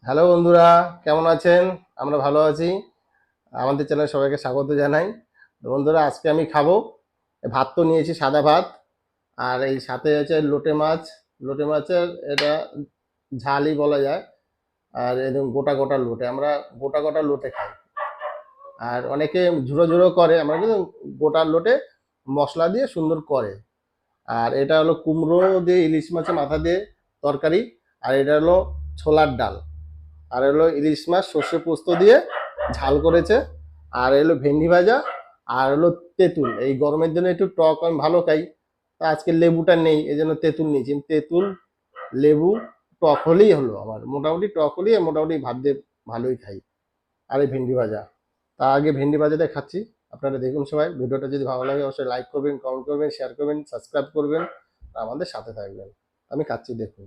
Hello বন্ধুরা, কেমন আছেন? আমরা ভালো আছি। আমাদের চ্যানেলে সবাইকে স্বাগত জানাই। তো বন্ধুরা, আজকে আমি খাবো ভাত। তো নিয়েছি সাদা ভাত, আর এই সাথে আছে লোটে মাছ। লোটে মাছের এটা ঝালই বলা যায়। আর এরকম গোটা গোটা লোটে, আমরা গোটা গোটা লোটে খাই। আর অনেকে ঝুড়ো ঝুড়ো করে, আমরা কিন্তু গোটা লোটে মশলা দিয়ে সুন্দর করে। আর এটা হলো কুমড়ো দিয়ে ইলিশ মাছের মাথা দিয়ে তরকারি। আর এটা হলো ছোলার ডাল। আর হলো ইলিশ মাছ সর্ষে পোস্ত দিয়ে ঝাল করেছে। আর হলো ভেন্ডি ভাজা। আর হলো তেঁতুল। এই গরমের জন্য একটু টক আমি ভালো খাই। তা আজকে লেবুটা নেই, এই জন্য তেঁতুল নিয়েছি। তেঁতুল, লেবু, টক হলেই হলো। আমার মোটামুটি টক হলেই মোটামুটি ভাত দিয়ে ভালোই খাই। আর এই ভেন্ডি ভাজা। তা আগে ভেন্ডি ভাজাটা খাচ্ছি। আপনারা দেখুন সবাই, ভিডিওটা যদি ভালো লাগে অবশ্যই লাইক করবেন, কমেন্ট করবেন, শেয়ার করবেন, সাবস্ক্রাইব করবেন। আর আমাদের সাথে থাকবেন। আমি খাচ্ছি, দেখুন।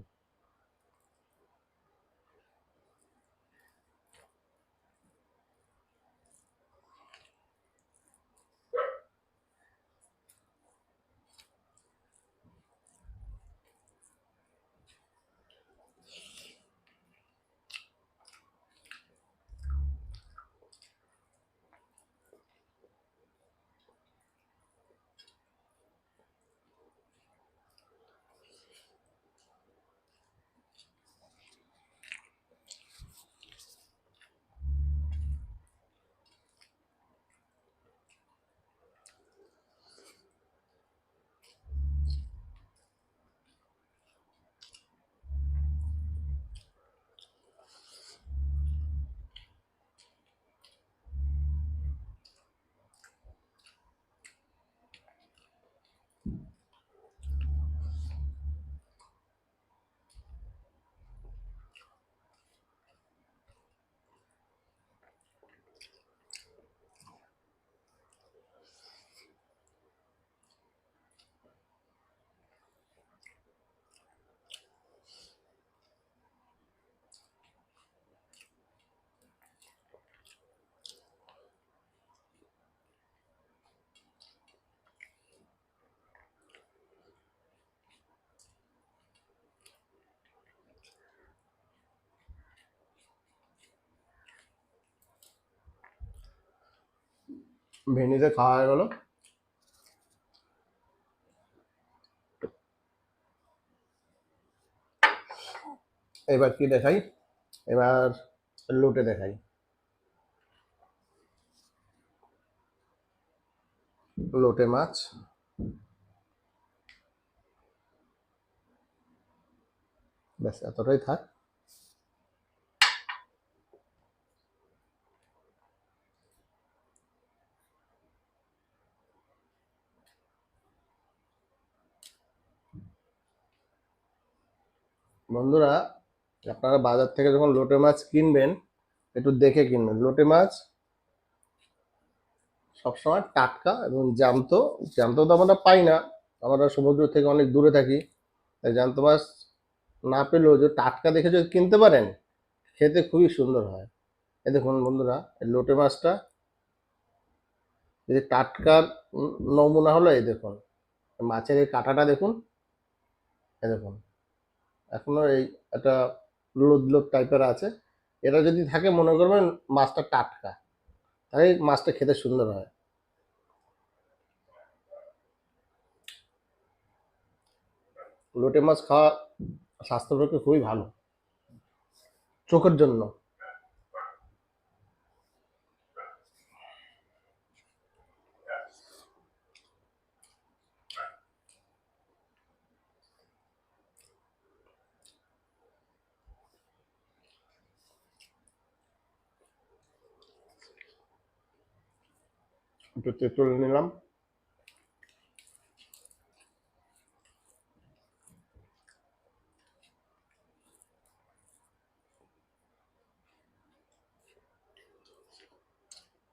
ভেন্ডিতে খাওয়া হয়ে গেল। এবার কি দেখাই? এবার লোটে দেখাই। লোটে মাছ। ব্যাস, এতটাই থাক। বন্ধুরা, আপনারা বাজার থেকে যখন লোটে মাছ কিনবেন, একটু দেখে কিনবেন। লোটে মাছ সবসময় টাটকা এবং জ্যান্ত। জ্যান্ত তো আমরা পাই না, আমরা সমুদ্র থেকে অনেক দূরে থাকি। তাই জ্যান্ত মাছ না পেলেও যে টাটকা দেখে যদি কিনতে পারেন, খেতে খুবই সুন্দর হয়। এই দেখুন বন্ধুরা, এই লোটে মাছটা যদি টাটকা নমুনা হলো, এই দেখুন মাছের এই কাঁটাটা দেখুন। এই দেখুন, এখনো এই একটা লোদ লোদ টাইপের আছে। এটা যদি থাকে মনে করবেন মাছটা টাটকা, তাই মাছটা খেতে সুন্দর হয়। লোটে মাছ খাওয়া স্বাস্থ্যের পক্ষে খুবই ভালো, চোখের জন্য। একটু তেঁতুল নিলাম।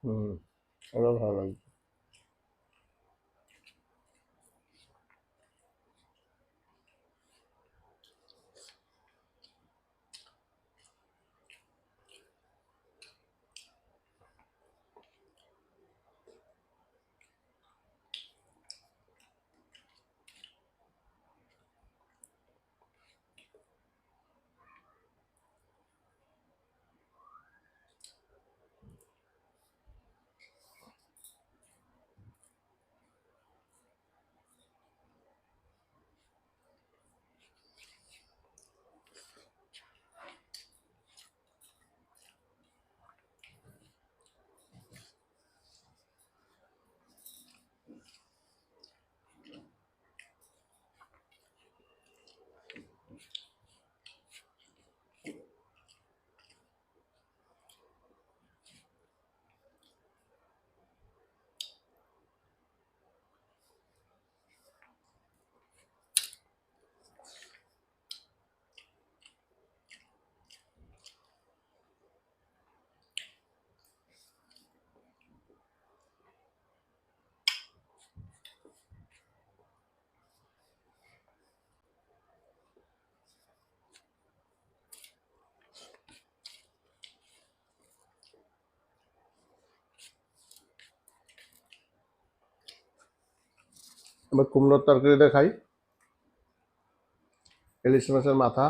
হুম, ওটাও ভালো লাগে। এবার কুমড়োর তরকারিটা খাই, ইলিশ মাছের মাথা।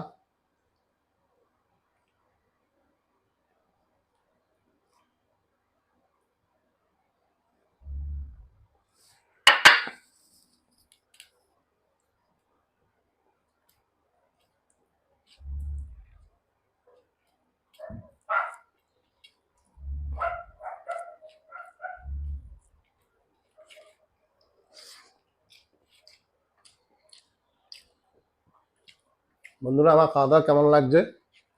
বন্ধুরা, আমার খাওয়া দাওয়া কেমন লাগছে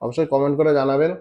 অবশ্যই কমেন্ট করে জানাবেন।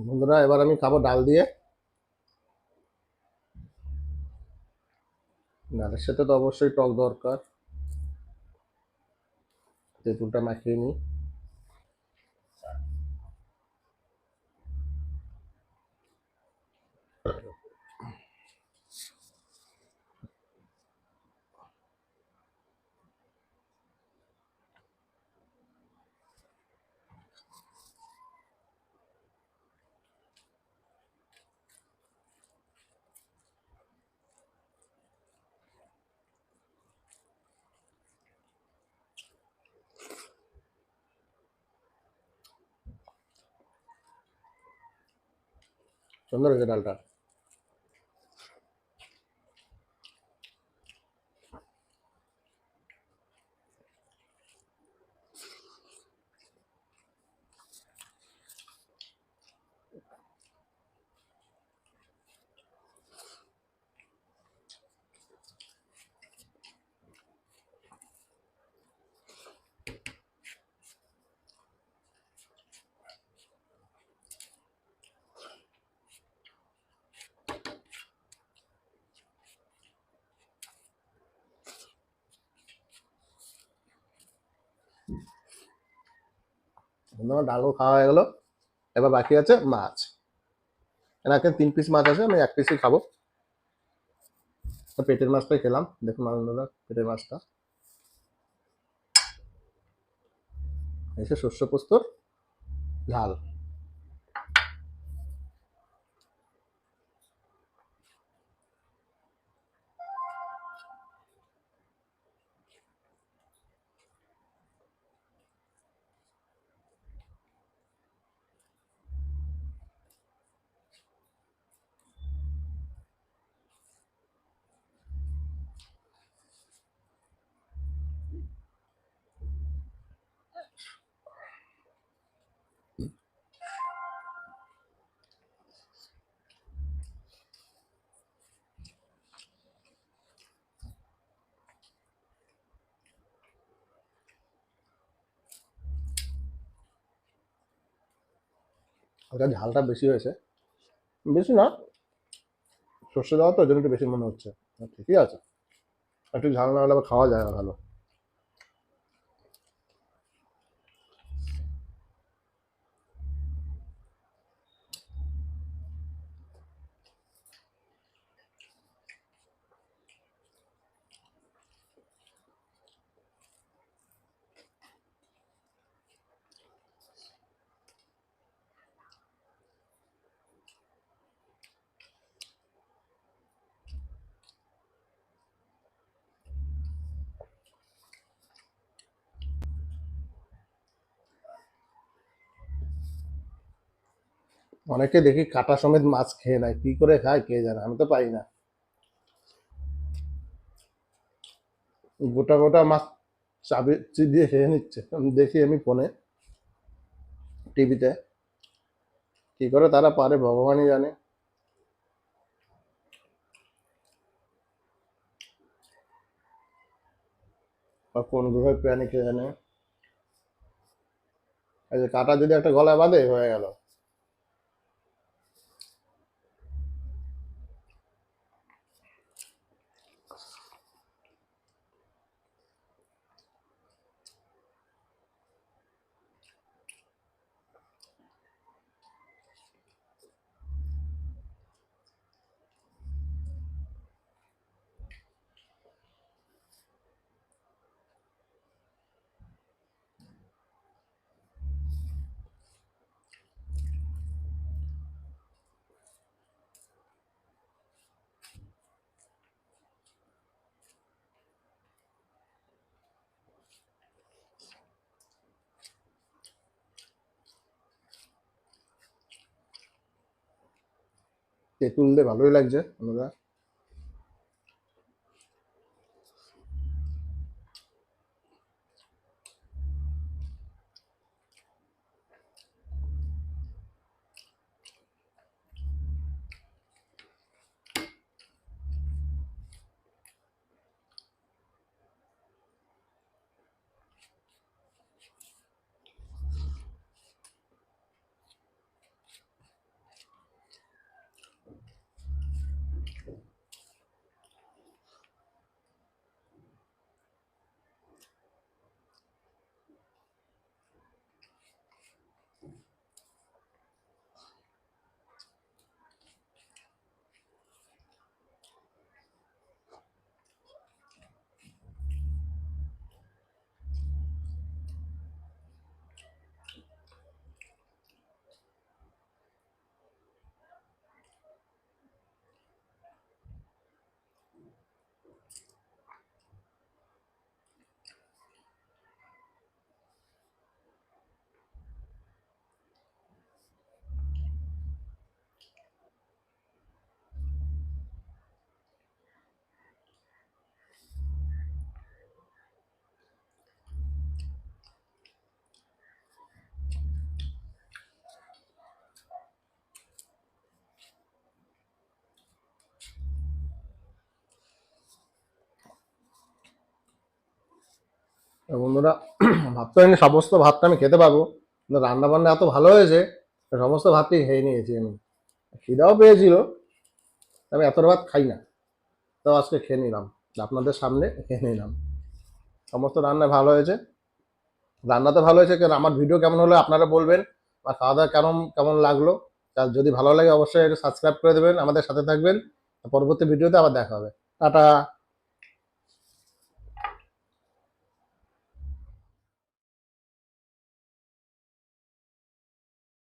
বন্ধুরা, এবার আমি খাবো ডাল দিয়ে। ডালের সাথে তো অবশ্যই টক দরকার, তেঁতুলটা মাখিয়ে নিই। সুন্দর হয়েছে ডালটা। বন্ধুরা, ডালও খাওয়া হয়ে গেলো। এবার বাকি আছে মাছ। এনাকে 3 পিস মাছ আছে, আমি 1 পিসই খাবো। তো পেটের মাছটাই খেলাম, দেখুন বন্ধুরা, পেটের মাছটা এসে শস্য পোস্তর ঝাল। ওটা ঝালটা বেশি হয়েছে, বেশি না, সর্ষে দেওয়া তো ওই জন্য একটু বেশি মনে হচ্ছে। ঠিকই আছে, একটু ঝাল না হলে আবার খাওয়া যায় না ভালো। অনেকে দেখি কাটা সমেত মাছ খেয়ে নেয়, কি করে খায় কে জানে, আমি তো পাই না। গোটা গোটা মাছ চাবি দিয়ে খেয়ে নিচ্ছে, দেখি আমি ফোনে, টিভিতে। কি করে তারা পারে ভগবানই জানে। বা কোন গ্রহের প্রাণী কে জানে। এই যে কাটা যদি একটা গলায় বাঁধে হয়ে গেল। তেঁতুল দিয়ে ভালোই লাগছে বন্ধুরা। তো বন্ধুরা, ভাবতে হয়নি সমস্ত ভাতটা আমি খেতে পারবো, কিন্তু রান্না বান্না এত ভালো হয়েছে, সমস্ত ভাতই খেয়ে নিয়েছি আমি। খিদাও পেয়েছিল, তবে এত ভাত খাই না। তো আজকে খেয়ে নিলাম, আপনাদের সামনে খেয়ে নিলাম। সমস্ত রান্না ভালো হয়েছে। রান্না তো ভালো হয়েছে, কারণ আমার ভিডিও কেমন হলো আপনারা বলবেন, বা খাওয়া দাওয়া কেমন কেমন লাগলো। আর যদি ভালো লাগে অবশ্যই একটু সাবস্ক্রাইব করে দেবেন, আমাদের সাথে থাকবেন। পরবর্তী ভিডিওতে আবার দেখা হবে। টাটা।